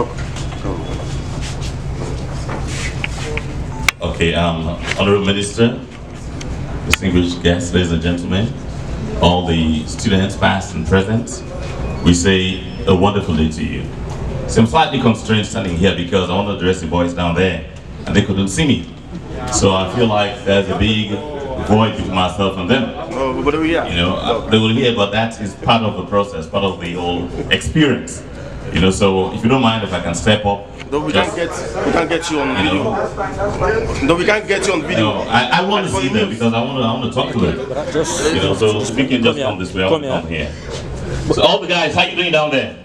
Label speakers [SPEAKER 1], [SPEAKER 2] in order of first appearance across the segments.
[SPEAKER 1] talk.
[SPEAKER 2] Okay, Honorable Minister, distinguished guests, ladies and gentlemen, all the students, past and present, we say a wonderful day to you. So I'm slightly constrained standing here because I want to address the boys down there and they couldn't see me. So I feel like there's a big void between myself and them.
[SPEAKER 1] Oh, but we are.
[SPEAKER 2] You know, they will hear, but that is part of the process, part of the whole experience. You know, so if you don't mind if I can step up.
[SPEAKER 1] No, we can't get you on video. No, we can't get you on video.
[SPEAKER 2] No, I want to see them because I want to talk to them. You know, so speaking just come this way, I want to come here. So all the guys, how you doing down there?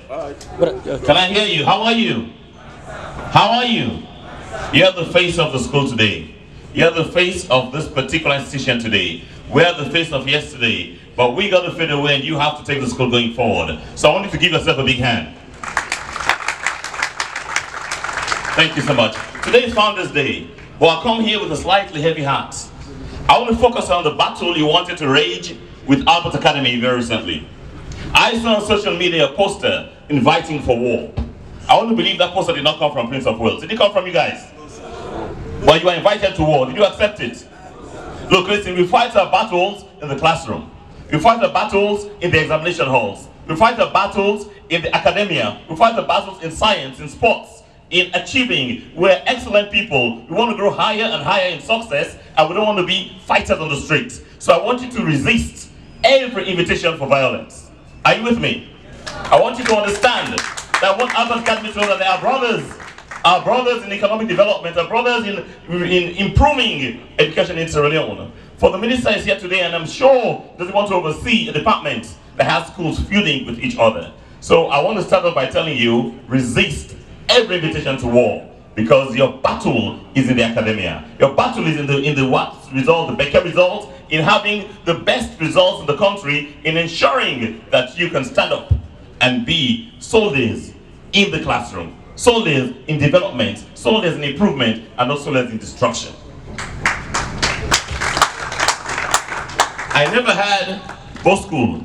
[SPEAKER 2] Can I hear you? How are you? How are you? You are the face of the school today. You are the face of this particular institution today. We are the face of yesterday, but we got to fade away and you have to take the school going forward. So I want you to give yourself a big hand. Thank you so much. Today is Founders Day, but I come here with a slightly heavy heart. I want to focus on the battle you wanted to rage with Albert Academy very recently. I saw on social media a poster inviting for war. I want to believe that poster did not come from Prince of Wales. Did it come from you guys? Well, you were invited to war. Did you accept it? Look, listen, we fight our battles in the classroom. We fight our battles in the examination halls. We fight our battles in the academia. We fight our battles in science, in sports, in achieving. We're excellent people. We want to grow higher and higher in success, and we don't want to be fighters on the streets. So I want you to resist every invitation for violence. Are you with me? I want you to understand that what Albert Academy told us, that they are brothers in economic development, our brothers in improving education in Sierra Leone. For the minister is here today, and I'm sure doesn't want to oversee a department that has schools feuding with each other. So I want to start off by telling you, resist every invitation to war, because your battle is in the academia. Your battle is in the what result, the Becker result, in having the best results in the country, in ensuring that you can stand up and be soldiers in the classroom, soldiers in development, soldiers in improvement, and not soldiers in destruction. I never had both school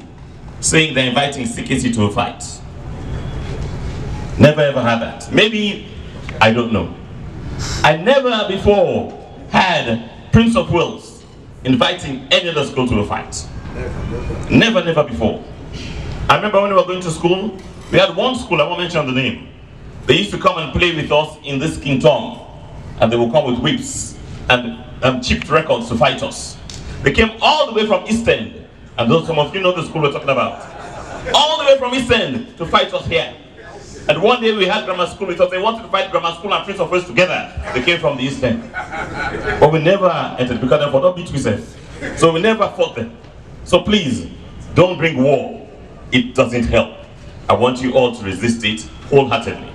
[SPEAKER 2] saying they're inviting CKC to a fight. Never ever had that. Maybe, I don't know. I never before had Prince of Wales inviting any other school to a fight. Never, never before. I remember when we were going to school, we had one school, I won't mention the name. They used to come and play with us in this King Tom, and they would come with whips and chipped records to fight us. They came all the way from East End, and those some of you know the school we're talking about. All the way from East End to fight us here. And one day we had grammar school with us. They wanted to fight grammar school and Prince of Wales together. They came from the East End. But we never entered because they would not beat myself. So we never fought them. So please, don't bring war. It doesn't help. I want you all to resist it wholeheartedly.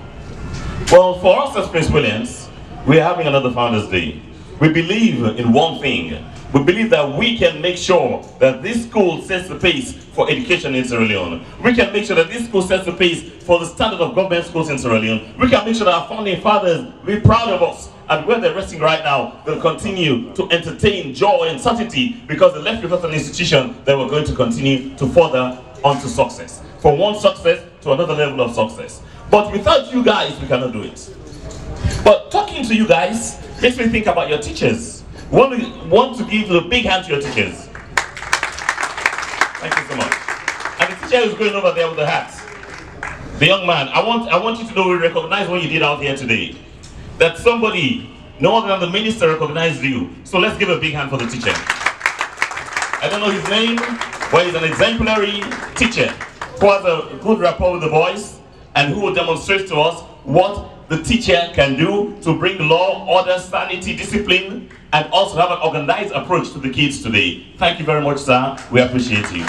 [SPEAKER 2] Well, for us as Prince Williams, we're having another Founders Day. We believe in one thing. We believe that we can make sure that this school sets the pace for education in Sierra Leone. We can make sure that this school sets the pace for the standard of government schools in Sierra Leone. We can make sure that our founding fathers will be proud of us. And where they're resting right now, they'll continue to entertain joy and certainty because they left with us an institution that we're going to continue to further onto success. From one success to another level of success. But without you guys, we cannot do it. But talking to you guys makes me think about your teachers. Want to give a big hand to your teachers. Thank you so much. And the teacher who's going over there with the hat, the young man, I want you to know, we recognize what you did out here today. That somebody, no other than the minister, recognized you. So let's give a big hand for the teacher. I don't know his name, but he's an exemplary teacher who has a good rapport with the boys and who will demonstrate to us what the teacher can do to bring law, order, sanity, discipline, and also have an organized approach to the kids today. Thank you very much, sir. We appreciate you.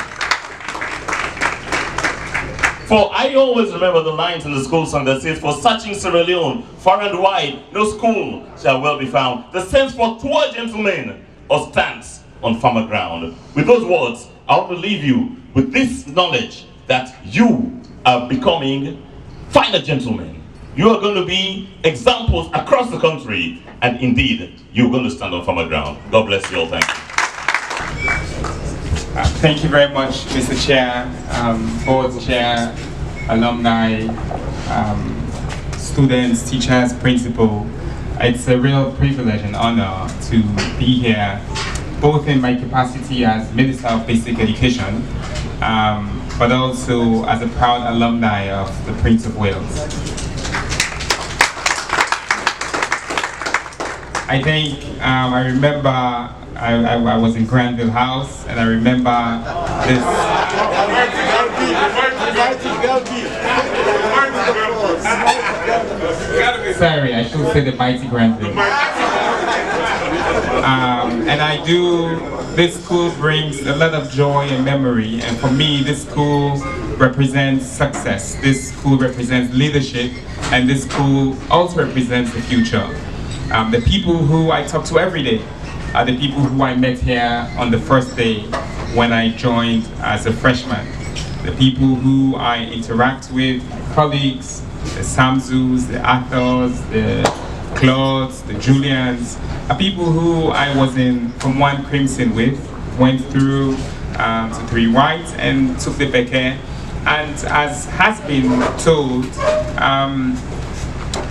[SPEAKER 2] For I always remember the lines in the school song that says, "For searching Sierra Leone, far and wide, no school shall well be found. The sense for poor gentlemen or stands on farmer ground." With those words, I want to leave you with this knowledge that you are becoming finer gentlemen. You are going to be examples across the country, and indeed, you're going to stand on firmer ground. God bless you all. Thank you.
[SPEAKER 3] Thank you very much, Mr. Chair, Board Chair, alumni, students, teachers, principal. It's a real privilege and honor to be here, both in my capacity as Minister of Basic Education, but also as a proud alumni of the Prince of Wales. I think I remember I was in Granville House, and I remember this. Sorry, I should say the mighty Granville. And I do. This school brings a lot of joy and memory, and for me, this school represents success. This school represents leadership, and this school also represents the future. The people who I talk to every day are the people who I met here on the first day when I joined as a freshman. The people who I interact with, colleagues, the Samzus, the Arthurs, the Claudes, the Julians, are people who I was in Form 1 Crimson with, went through to 3 White and took the Beke. And as has been told,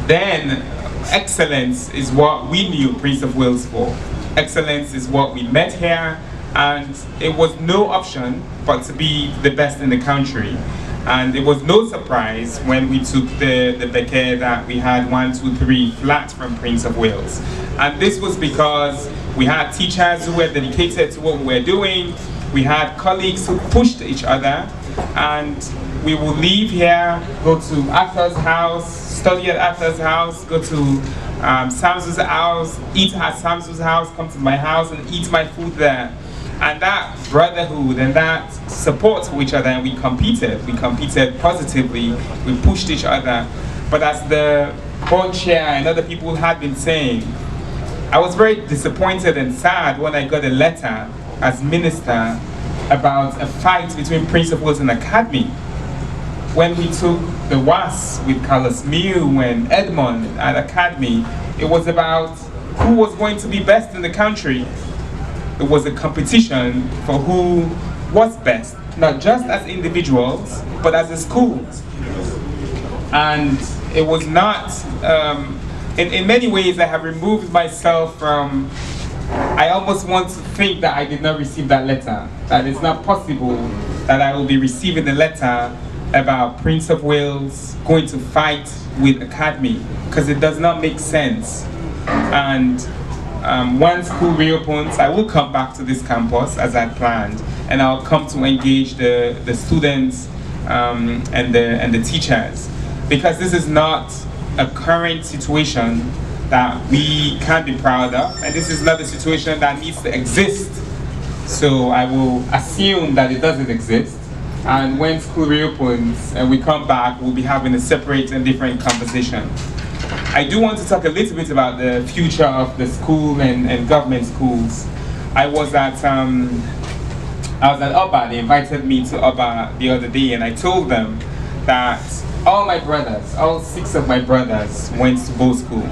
[SPEAKER 3] then excellence is what we knew Prince of Wales for. Excellence is what we met here, and it was no option but to be the best in the country. And it was no surprise when we took the Beke that we had 1, 2, 3 flat from Prince of Wales. And this was because we had teachers who were dedicated to what we were doing. We had colleagues who pushed each other, and we would leave here, go to Arthur's house, study at Arthur's house, go to Samzu's house, eat at Samzu's house, come to my house and eat my food there. And that brotherhood and that support for each other, and we competed positively, we pushed each other. But as the board chair and other people had been saying, I was very disappointed and sad when I got a letter as minister about a fight between Prince of Wales and Academy. When we took the WAS with Carlos Miu and Edmond at Academy, it was about who was going to be best in the country. It was a competition for who was best, not just as individuals, but as a school. And it was not, in many ways I have removed myself from, I almost want to think that I did not receive that letter, that it's not possible that I will be receiving a letter about Prince of Wales going to fight with Academy, because it does not make sense. And once school reopens, I will come back to this campus as I planned, and I'll come to engage the students and the teachers, because this is not a current situation that we can be proud of, and this is not a situation that needs to exist. So I will assume that it doesn't exist, and when school reopens and we come back, we'll be having a separate and different conversation. I do want to talk a little bit about the future of the school and government schools. I was at Oba. They invited me to Oba the other day, and I told them that all my brothers, all 6 of my brothers, went to Bow School.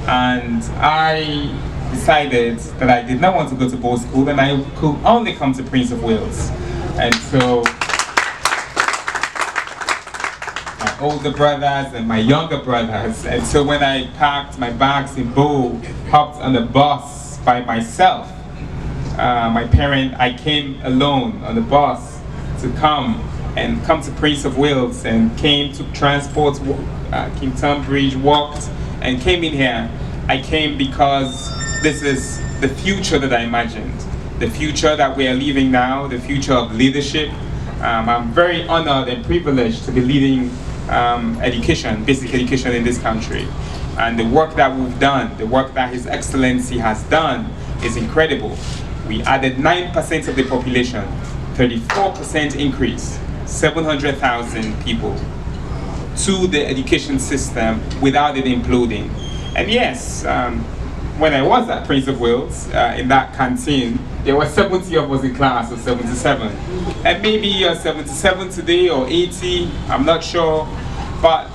[SPEAKER 3] And I decided that I did not want to go to Bow School, and I could only come to Prince of Wales. And so my older brothers and my younger brothers, and so when I packed my bags in Bow, hopped on the bus by myself, I came alone on the bus to come to Prince of Wales, and took transport, King Tom Bridge, walked, and came in here. I came because this is the future that I imagined, the future that we are living now, the future of leadership. I'm very honored and privileged to be leading education, basic education in this country. And the work that we've done, the work that His Excellency has done is incredible. We added 9% of the population, 34% increase, 700,000 people to the education system without it imploding. And yes, when I was at Prince of Wales, in that canteen, there were 70 of us in class, or 77. And maybe you're 77 today, or 80, I'm not sure. But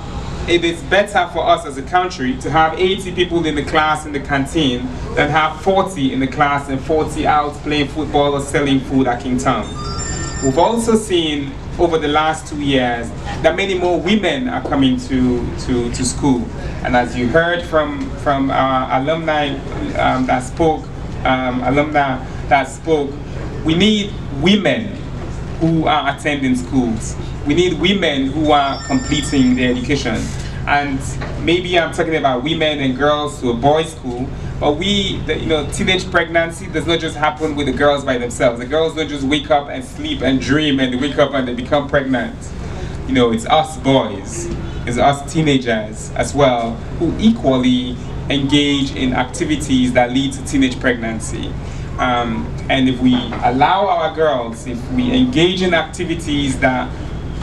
[SPEAKER 3] it is better for us as a country to have 80 people in the class in the canteen than have 40 in the class and 40 out playing football or selling food at King Tom. We've also seen over the last 2 years that many more women are coming to school. And as you heard from our alumni that spoke, we need women who are attending schools. We need women who are completing their education. And maybe I'm talking about women and girls to a boys' school, but teenage pregnancy does not just happen with the girls by themselves. The girls don't just wake up and sleep and dream and they wake up and they become pregnant. It's us boys, it's us teenagers as well, who equally engage in activities that lead to teenage pregnancy. And if we allow our girls, if we engage in activities that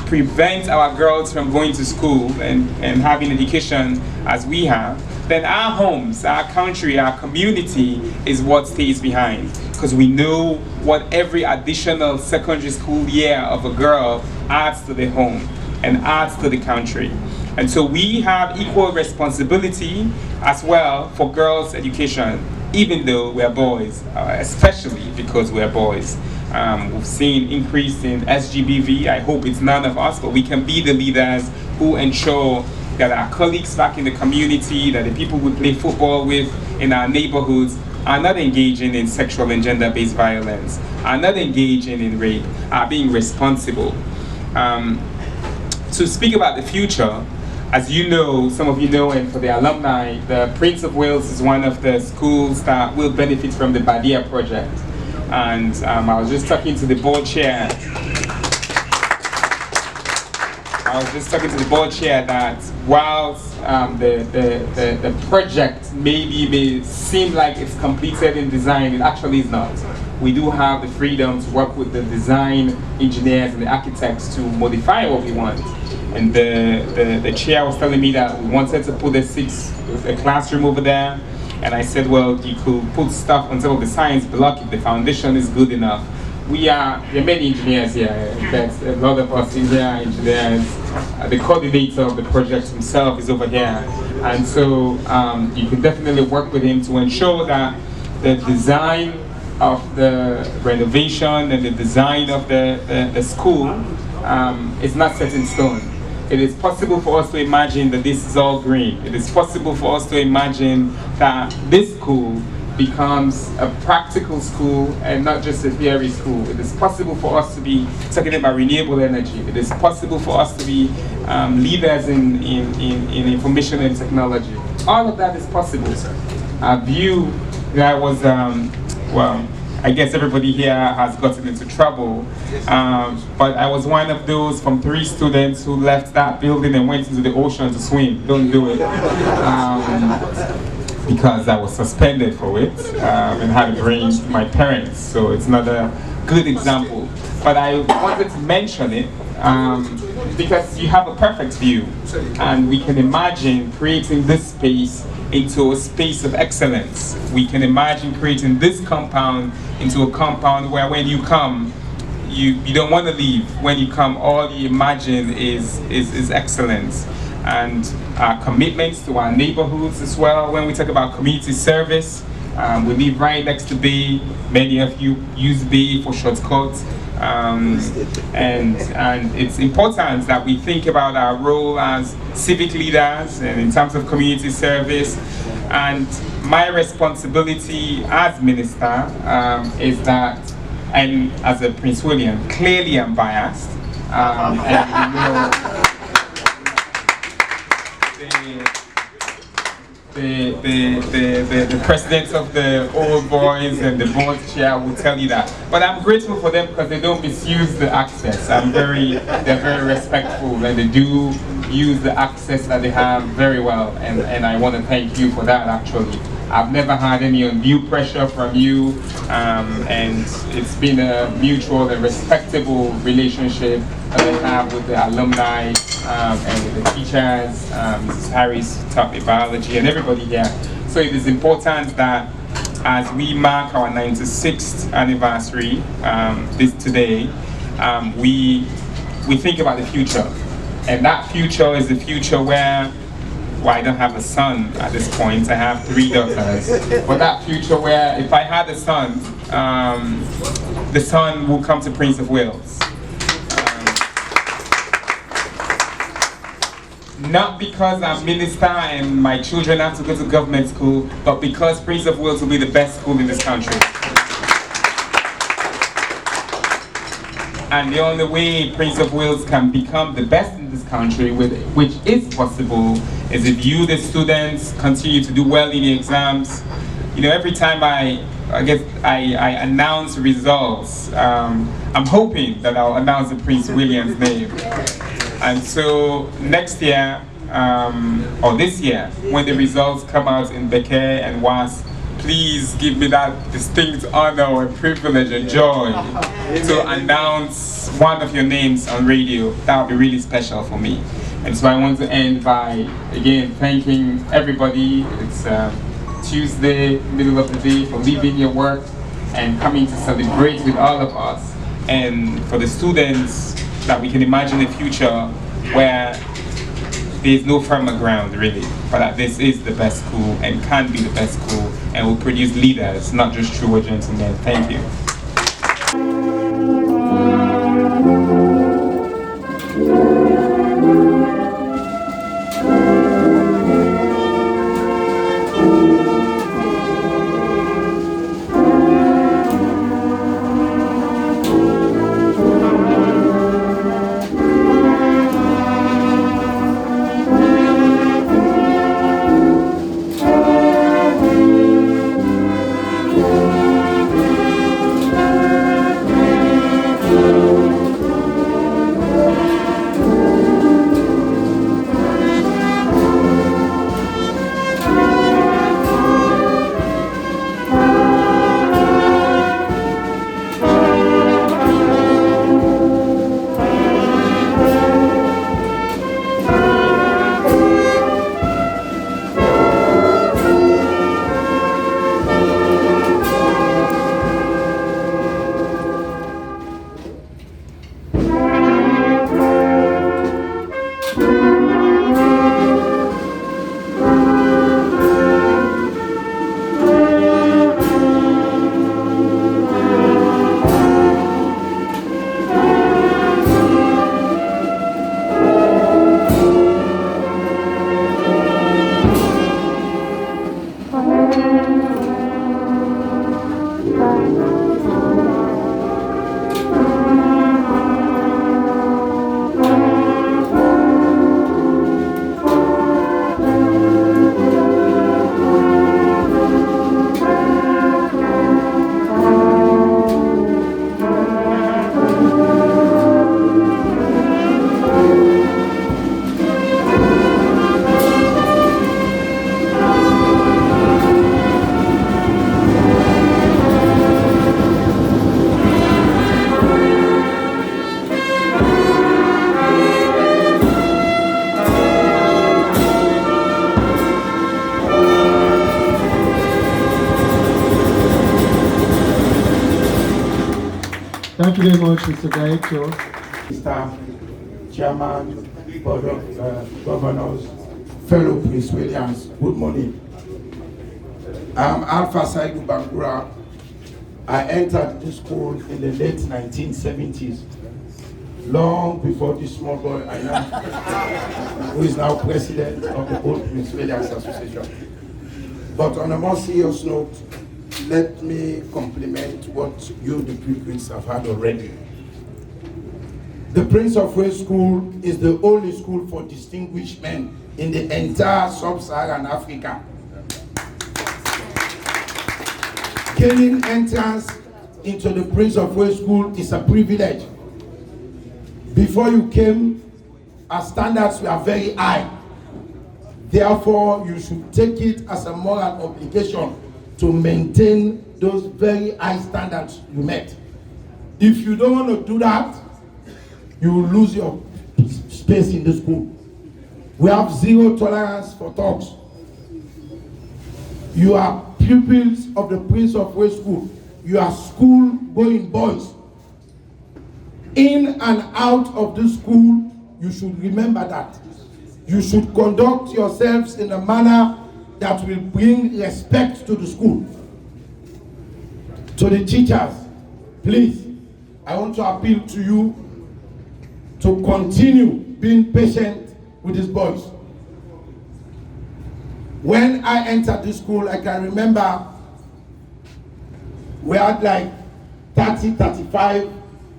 [SPEAKER 3] prevent our girls from going to school and having education as we have, then our homes, our country, our community is what stays behind. Because we know what every additional secondary school year of a girl adds to the home and adds to the country. And so we have equal responsibility as well for girls' education, even though we're boys, especially because we're boys. We've seen increase in SGBV. I hope it's none of us, but we can be the leaders who ensure that our colleagues back in the community, that the people we play football with in our neighborhoods are not engaging in sexual and gender-based violence, are not engaging in rape, are being responsible. To speak about the future, as you know, some of you know, and for the alumni, the Prince of Wales is one of the schools that will benefit from the Badia project. And I was just talking to the board chair. That whilst the project may seem like it's completed in design, it actually is not. We do have the freedom to work with the design engineers and the architects to modify what we want. And the chair was telling me that we wanted to put a classroom over there. And I said, well, you could put stuff on top of the science block if the foundation is good enough. There are many engineers here. There's a lot of us in here, engineers. The coordinator of the project himself is over here. And so you can definitely work with him to ensure that the design of the renovation and the design of the school is not set in stone. It is possible for us to imagine that this is all green. It is possible for us to imagine that this school becomes a practical school and not just a theory school. It is possible for us to be talking about renewable energy. It is possible for us to be leaders in information and technology. All of that is possible, sir. Our view that was, I guess everybody here has gotten into trouble, but I was one of those from 3 students who left that building and went into the ocean to swim. Don't do it. Because I was suspended for it and had to bring my parents, so it's not a good example. But I wanted to mention it because you have a perfect view, and we can imagine creating this space into a space of excellence. We can imagine creating this compound into a compound where when you come, you don't want to leave. When you come, all you imagine is excellence. And our commitments to our neighborhoods as well. When we talk about community service, we live right next to Bay. Many of you use Bay for shortcuts. And it's important that we think about our role as civic leaders and in terms of community service. And my responsibility as minister is that, and as a Prince William, clearly I'm biased. And the president of the Old Boys and the board chair will tell you that. But I'm grateful for them because they don't misuse the access. They're very respectful and they do use the access that they have very well. And I want to thank you for that actually. I've never had any undue pressure from you, and it's been a mutual and respectable relationship that I have with the alumni and with the teachers. Mrs. Harris taught me biology and everybody here. So it is important that as we mark our 96th anniversary today, we think about the future. And that future is the future where, well, I don't have a son at this point, I have 3 daughters. But that future where if I had a son, the son will come to Prince of Wales. not because I'm minister and my children have to go to government school, but because Prince of Wales will be the best school in this country. And the only way Prince of Wales can become the best in this country, which is possible, is if you, the students, continue to do well in the exams. You know, every time I announce results, I'm hoping that I'll announce the Prince William's name. And so next year, or this year, when the results come out in Beke and Was, please give me that distinct honor and privilege and joy to announce one of your names on radio. That would be really special for me. And so I want to end by, again, thanking everybody. It's Tuesday, middle of the day, for leaving your work and coming to celebrate with all of us. And for the students, that we can imagine a future where there's no firmer ground, really, but that this is the best school and can be the best school and will produce leaders, not just true gentlemen. Thank you.
[SPEAKER 4] Thank you very much, Mr. Director. Mr. Chairman, Board of Governors, fellow Prince Williams, good morning. I'm Alpha Saidu Bangura. I entered this school in the late 1970s, long before this small boy I am, who is now president of the Old Prince Williams Association. But on a more serious note, let me compliment what you, the pupils, have had already. The Prince of Wales School is the only school for distinguished men in the entire sub-Saharan Africa. Gaining entrance into the Prince of Wales School is a privilege. Before you came, our standards were very high. Therefore, you should take it as a moral obligation to maintain those very high standards you met. If you don't want to do that, you will lose your space in the school. We have zero tolerance for thugs. You are pupils of the Prince of Wales School. You are school-going boys. In and out of the school, you should remember that. You should conduct yourselves in a manner that will bring respect to the school. To the teachers, please, I want to appeal to you to continue being patient with these boys. When I entered this school, I can remember we had like 30, 35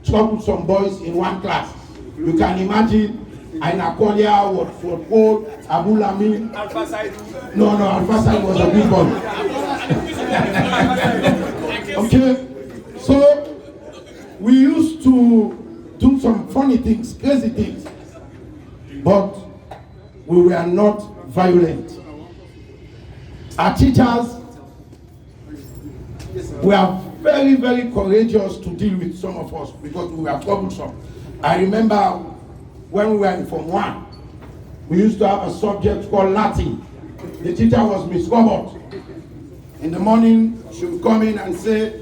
[SPEAKER 4] troublesome boys in one class. You can imagine Aina Kolia, Watford Code, Abu Lamin. No, Alpha Side was a big boy. Okay, so we used to do some funny things, crazy things, but we were not violent. Our teachers were very, very courageous to deal with some of us because we were troublesome. I remember when we were in Form 1, we used to have a subject called Latin. The teacher was Miss Robert. In the morning, she would come in and say,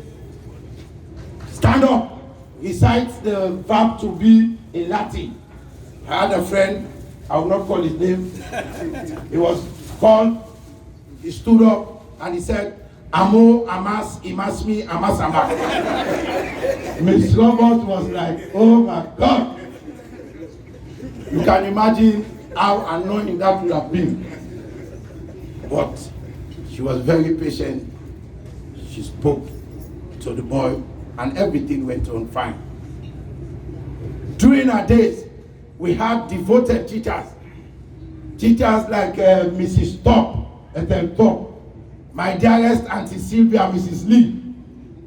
[SPEAKER 4] stand up. Recites the verb to be in Latin. I had a friend, I will not call his name. He was called, he stood up and he said, Amo, Amas, Imasmi, Amasama. Miss Robert was like, oh my God. You can imagine how annoying that would have been. But she was very patient. She spoke to the boy and everything went on fine. During our days, we had devoted teachers. Teachers like Mrs. Top, Ethel Top, my dearest Auntie Sylvia, Mrs. Lee,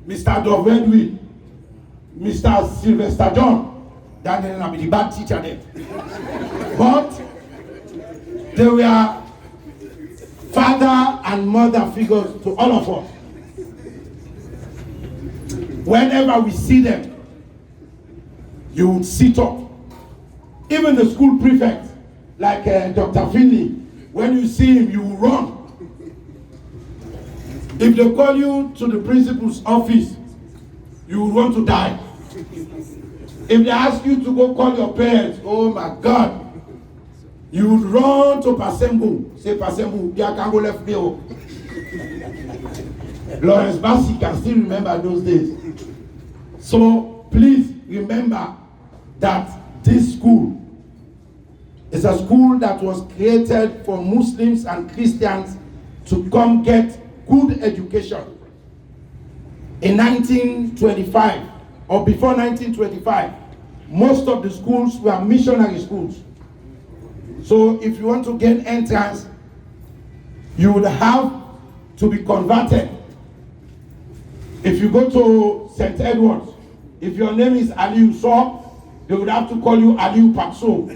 [SPEAKER 4] Mr. Dov Edwin, Mr. Sylvester John. That didn't have the bad teacher then. But they were father and mother figures to all of us. Whenever we see them, you would sit up. Even the school prefect, like Dr. Finley, when you see him, you will run. If they call you to the principal's office, you will want to die. If they ask you to go call your parents, oh my God, you would run to Pasembu. Say, Pasembu, Biakango left me. Lawrence Bassi can still remember those days. So please remember that this school is a school that was created for Muslims and Christians to come get good education. In 1925, or before 1925, most of the schools were missionary schools. So if you want to gain entrance, you would have to be converted. If you go to St. Edward's, if your name is Aliu So, they would have to call you Aliu Pakso,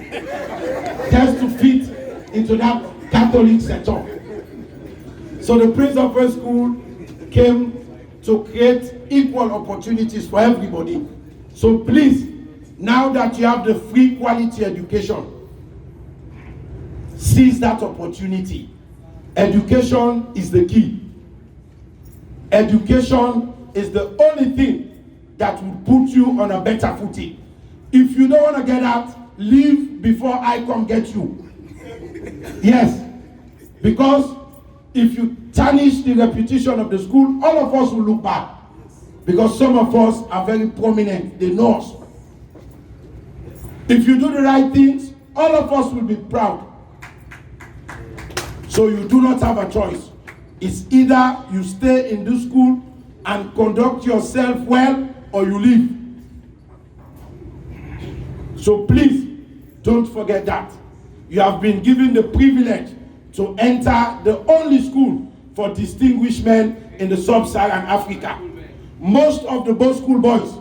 [SPEAKER 4] just to fit into that Catholic setup. So the Prince of Wales School came to create equal opportunities for everybody. So please, now that you have the free quality education, seize that opportunity. Education is the key. Education is the only thing that will put you on a better footing. If you don't want to get out, leave before I come get you. Yes, because if you tarnish the reputation of the school, all of us will look bad. Because some of us are very prominent, they know us. If you do the right things, all of us will be proud. So you do not have a choice. It's either you stay in this school and conduct yourself well, or you leave. So please, don't forget that. You have been given the privilege to enter the only school for distinguished men in the sub-Saharan Africa. Most of the both school boys,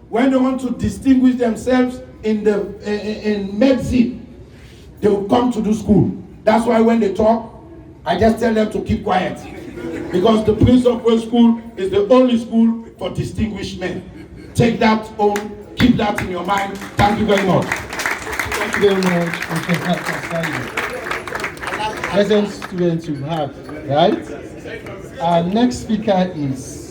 [SPEAKER 4] when they want to distinguish themselves in medicine, they will come to the school. That's why when they talk, I just tell them to keep quiet. Because the Prince of Wales School is the only school for distinguished men. Take that home, keep that in your mind. Thank you very much.
[SPEAKER 5] Thank you very much. Pleasant students you have, right? Our next speaker is